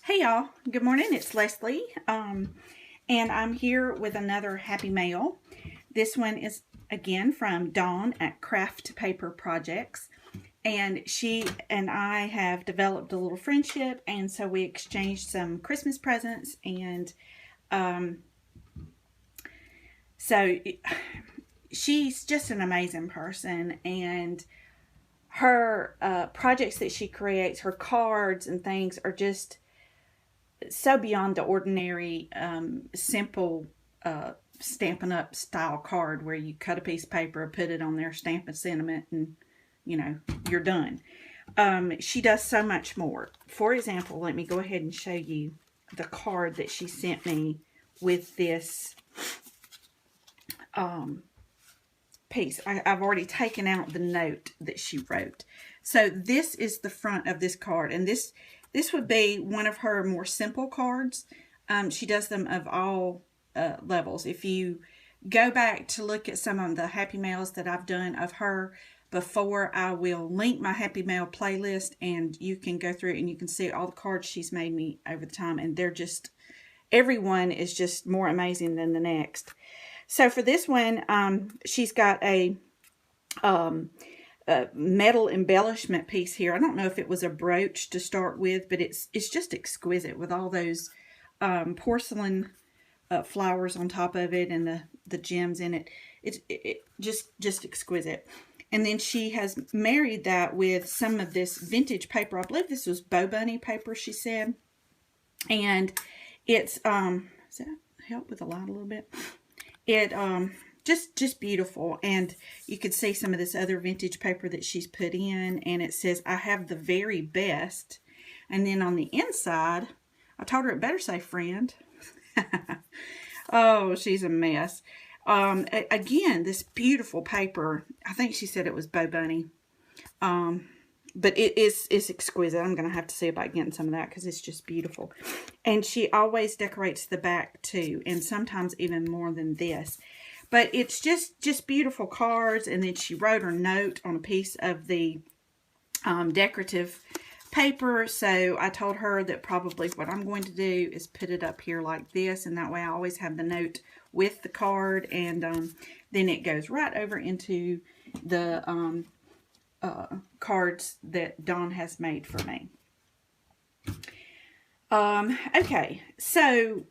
Hey y'all, good morning. It's Leslie, and I'm here with another happy mail. This one is again from Dawn at Craft Paper Projects, and she and I have developed a little friendship, and so we exchanged some Christmas presents, and so she's just an amazing person, and her projects that she creates, her cards and things are just so beyond the ordinary, simple Stampin' Up! Style card where you cut a piece of paper, put it on there, stamp a sentiment, and you're done. She does so much more. For example, let me go ahead and show you the card that she sent me with this piece. I've already taken out the note that she wrote. So this is the front of this card, and this would be one of her more simple cards. She does them of all levels. If you go back to look at some of the Happy Mails that I've done of her before, I will link my Happy Mail playlist, and you can go through and you can see all the cards she's made me over the time, and they're just, everyone is just more amazing than the next. So for this one, she's got a metal embellishment piece here. I don't know if it was a brooch to start with, but it's just exquisite with all those porcelain flowers on top of it and the gems in it. It's just exquisite. And then she has married that with some of this vintage paper. I believe this was Bo Bunny paper, she said. And it's does that help with the light a little bit? It just beautiful, and you could see some of this other vintage paper that she's put in, and it says, "I have the very best." And then on the inside, I told her it better say friend. Oh, she's a mess. Again, this beautiful paper. I think she said it was Bo Bunny. But it's exquisite. I'm going to have to see about getting some of that because it's just beautiful. And she always decorates the back too, and sometimes even more than this. But it's just beautiful cards. And then she wrote her note on a piece of the decorative paper. So I told her that probably what I'm going to do is put it up here like this, and that way I always have the note with the card, and then it goes right over into the cards that Dawn has made for me. Okay, so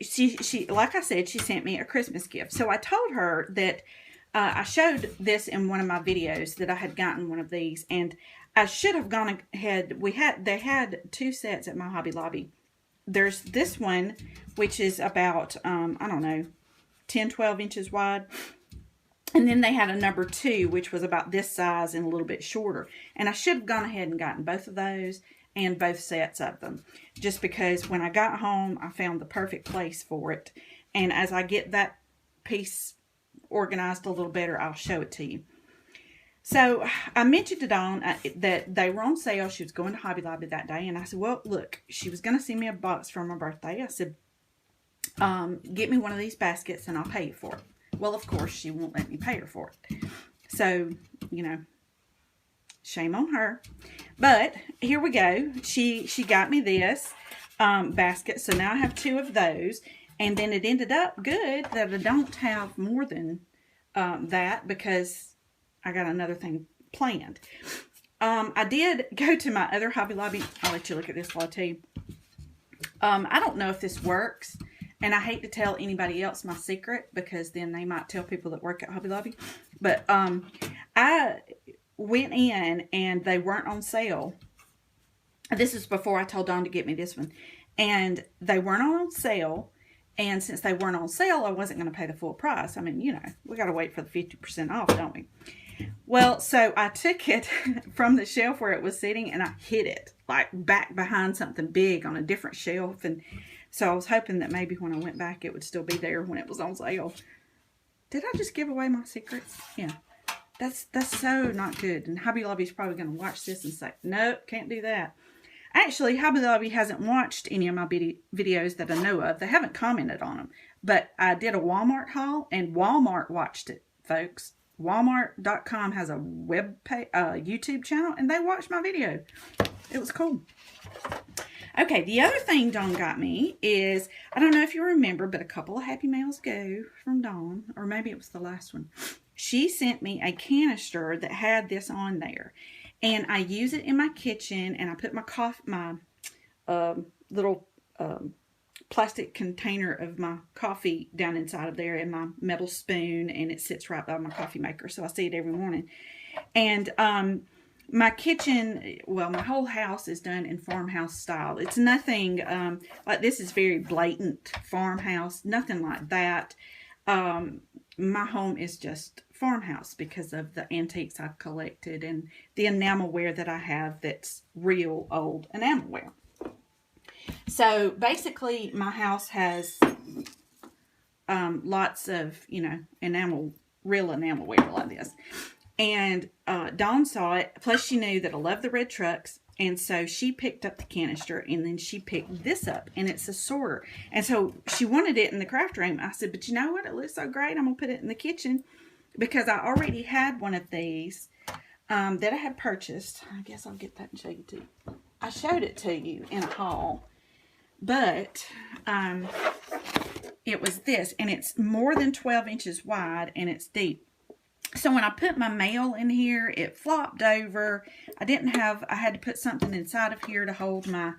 she like I said, she sent me a Christmas gift. So I told her that I showed this in one of my videos that I had gotten one of these, and I should have gone ahead. They had two sets at my Hobby Lobby. There's this one, which is about I don't know, 10-12 inches wide. And then they had a number 2, which was about this size and a little bit shorter. And I should have gone ahead and gotten both of those and both sets of them. Just because when I got home, I found the perfect place for it. And as I get that piece organized a little better, I'll show it to you. So I mentioned to Dawn that they were on sale. She was going to Hobby Lobby that day. And I said, well, look, she was going to send me a box for my birthday. I said, get me one of these baskets and I'll pay you for it. Well, of course, she won't let me pay her for it. So, shame on her. But here we go. She got me this basket. So now I have 2 of those. And then it ended up good that I don't have more than that because I got another thing planned. I did go to my other Hobby Lobby. I'll let you look at this while I tell you. I don't know if this works. And I hate to tell anybody else my secret because then they might tell people that work at Hobby Lobby. But I went in and they weren't on sale. This is before I told Dawn to get me this one. And they weren't on sale. And since they weren't on sale, I wasn't going to pay the full price. I mean, we got to wait for the 50% off, don't we? Well, so I took it from the shelf where it was sitting and I hid it like back behind something big on a different shelf. And so I was hoping that maybe when I went back, it would still be there when it was on sale. Did I just give away my secrets? Yeah. That's so not good. And Hobby Lobby's probably going to watch this and say, nope, can't do that. Actually, Hobby Lobby hasn't watched any of my videos that I know of. They haven't commented on them. But I did a Walmart haul, and Walmart watched it, folks. Walmart.com has a YouTube channel, and they watched my video. It was cool. Okay, the other thing Dawn got me is, I don't know if you remember, but a couple of Happy Mails ago from Dawn, or maybe it was the last one, she sent me a canister that had this on there. And I use it in my kitchen, and I put my little plastic container of my coffee down inside of there, and my metal spoon, and it sits right by my coffee maker, so I see it every morning. And my kitchen, well, my whole house is done in farmhouse style. It's nothing like this is very blatant farmhouse, nothing like that. My home is just farmhouse because of the antiques I've collected and the enamelware that I have that's real old enamelware. So basically my house has lots of, real enamelware like this. And Dawn saw it, plus she knew that I love the red trucks, and so she picked up the canister, and then she picked this up, and it's a sorter. And so she wanted it in the craft room. I said, but you know what? It looks so great. I'm going to put it in the kitchen, because I already had one of these that I had purchased. I guess I'll get that and show you too. I showed it to you in a haul, but it was this, and it's more than 12 inches wide, and it's deep. So when I put my mail in here, it flopped over. I had to put something inside of here to hold my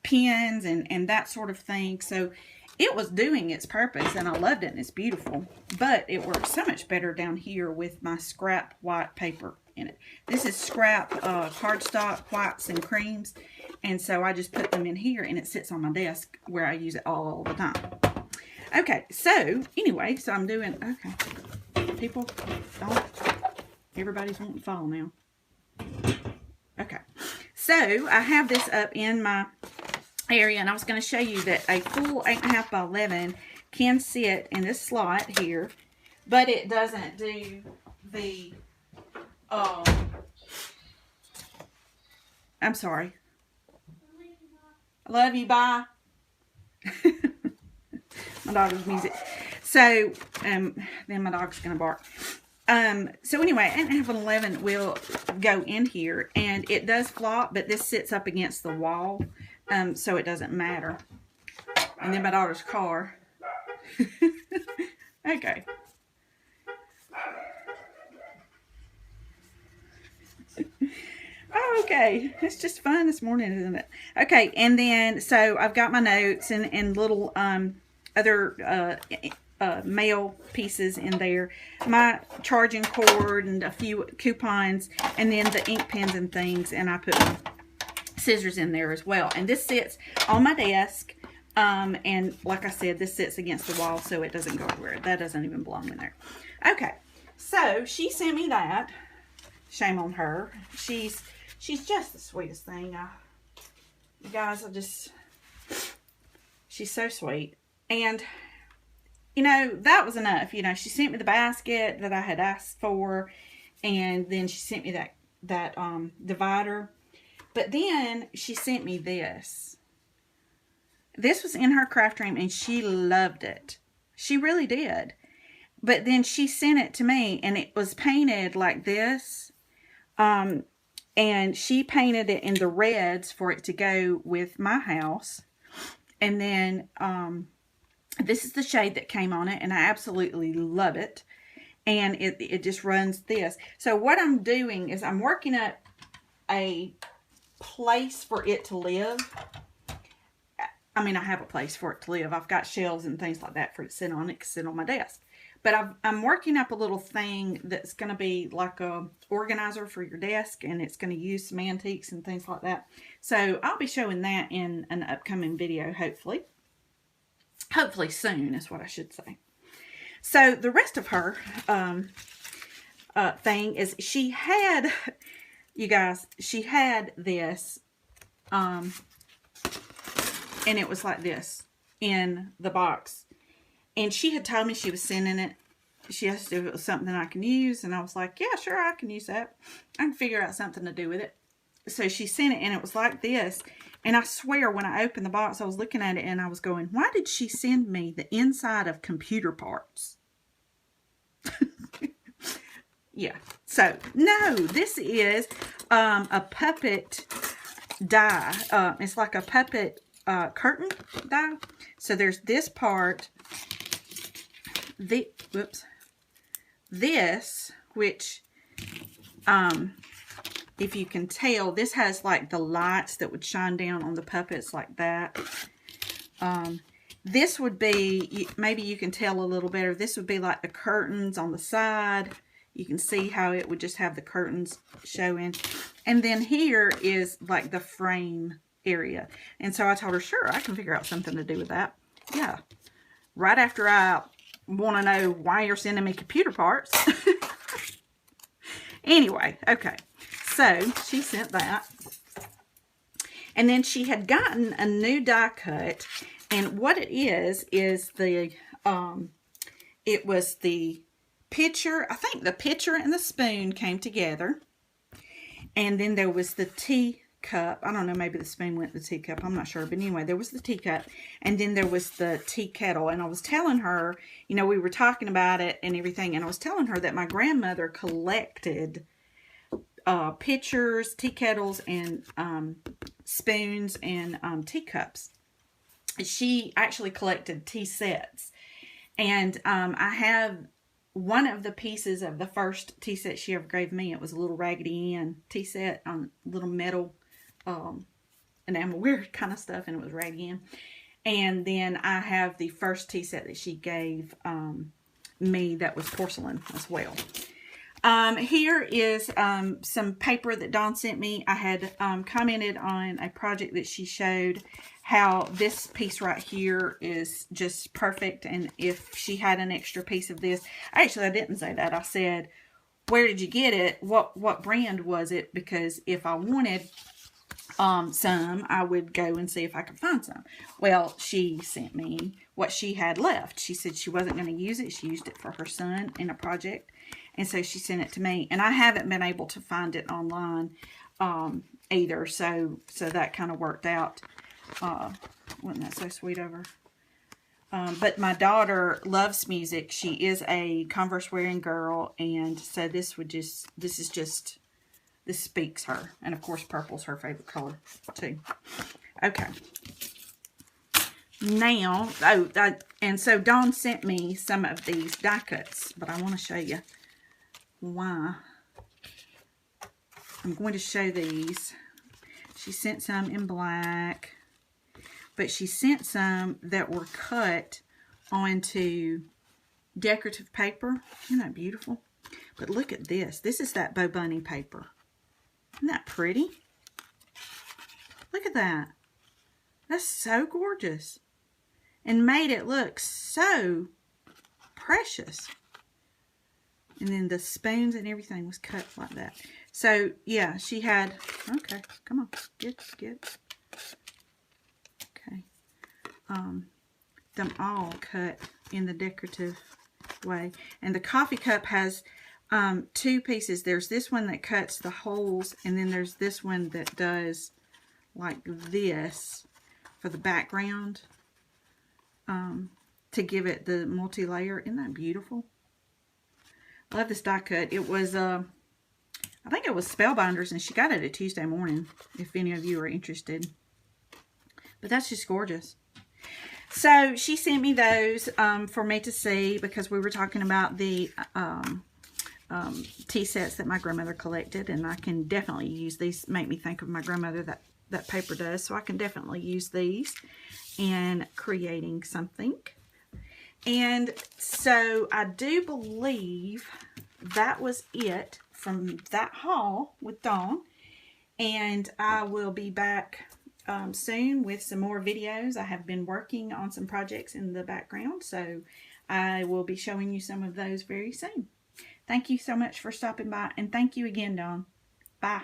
pens and that sort of thing. So it was doing its purpose, and I loved it, and it's beautiful. But it works so much better down here with my scrap white paper in it. This is scrap cardstock whites and creams, and so I just put them in here, and it sits on my desk where I use it all the time. Okay, so anyway, so I'm doing, okay. People, don't, everybody's wanting to fall now. Okay, so I have this up in my area, and I was going to show you that a full 8.5 by 11 can sit in this slot here, but it doesn't do the, I'm sorry. I love you, bye. My daughter's music. So, then my dog's going to bark. So anyway, 8.5 and 11 will go in here, and it does flop, but this sits up against the wall, so it doesn't matter. And then my daughter's car. Okay. Okay, it's just fun this morning, isn't it? Okay, and then, so I've got my notes and little other mail pieces in there, my charging cord and a few coupons, and then the ink pens and things, and I put my scissors in there as well. And this sits on my desk, and like I said, this sits against the wall, so it doesn't go anywhere. That doesn't even belong in there. Okay, so she sent me that. Shame on her. She's just the sweetest thing. You guys, she's so sweet. And that was enough. She sent me the basket that I had asked for, and then she sent me that divider. But then she sent me this. This was in her craft room, and she loved it. She really did. But then she sent it to me, and it was painted like this. And she painted it in the reds for it to go with my house. And then, this is the shade that came on it, and I absolutely love it. And it just runs this. So what I'm doing is I'm working up a place for it to live. I mean, I have a place for it to live. I've got shelves and things like that for it to sit on. It can sit on my desk. But I'm working up a little thing that's going to be like a organizer for your desk, and it's going to use some antiques and things like that. So I'll be showing that in an upcoming video, hopefully. Hopefully soon is what I should say. So the rest of her thing is she had, you guys, she had this, and it was like this in the box. And she had told me she was sending it. She asked if it was something I can use. And I was like, yeah, sure, I can use that. I can figure out something to do with it. So she sent it, and it was like this. And I swear, when I opened the box, I was looking at it, and I was going, why did she send me the inside of computer parts? Yeah. So, no, this is a puppet. die. It's like a puppet curtain die. So there's this part, this, which, if you can tell, this has like the lights that would shine down on the puppets like that. This would be, maybe you can tell a little better, this would be like the curtains on the side. You can see how it would just have the curtains showing. And then here is like the frame area. And so I told her, sure, I can figure out something to do with that. Yeah. Right after I want to know why you're sending me computer parts. Anyway, okay. So she sent that. And then she had gotten a new die cut. And what it is the, it was the pitcher. I think the pitcher and the spoon came together. And then there was the teacup. I don't know, maybe the spoon went in the teacup. I'm not sure. But anyway, there was the teacup. And then there was the tea kettle. And I was telling her, you know, we were talking about it and everything. And I was telling her that my grandmother collected pitchers, tea kettles, and spoons and teacups. She actually collected tea sets. And I have one of the pieces of the first tea set she ever gave me. It was a little Raggedy Ann tea set on little metal enamelware kind of stuff, and it was Raggedy Ann. And then I have the first tea set that she gave me that was porcelain as well. Here is some paper that Dawn sent me. I had commented on a project that she showed how this piece right here is just perfect, and if she had an extra piece of this, actually I didn't say that. I said, where did you get it? What brand was it? Because if I wanted some, I would go and see if I could find some. Well, she sent me what she had left. She said she wasn't going to use it. She used it for her son in a project. And so she sent it to me. And I haven't been able to find it online either. So that kind of worked out. Wasn't that so sweet of her? But my daughter loves music. She is a Converse wearing girl. And so this speaks her. And of course, purple's her favorite color too. Okay. Now, and so Dawn sent me some of these die cuts, but I want to show you why. I'm going to show these. She sent some in black, but she sent some that were cut onto decorative paper. Isn't that beautiful? But look at this. This is that Bo Bunny paper. Isn't that pretty? Look at that. That's so gorgeous. And made it look so precious. And then the spoons and everything was cut like that. So, yeah, she had... Okay, come on. Get. Okay. Them all cut in the decorative way. And the coffee cup has two pieces. There's this one that cuts the holes. And then there's this one that does like this for the background. To give it the multi-layer. Isn't that beautiful? Love this die cut. It was, I think it was Spellbinders, and she got it at Tuesday Morning, if any of you are interested. But that's just gorgeous. So, she sent me those for me to see, because we were talking about the tea sets that my grandmother collected, and I can definitely use these. Make me think of my grandmother, that paper does. So, I can definitely use these in creating something. And so I do believe that was it from that haul with Dawn. And I will be back soon with some more videos. I have been working on some projects in the background, so I will be showing you some of those very soon. Thank you so much for stopping by, and thank you again, Dawn. Bye.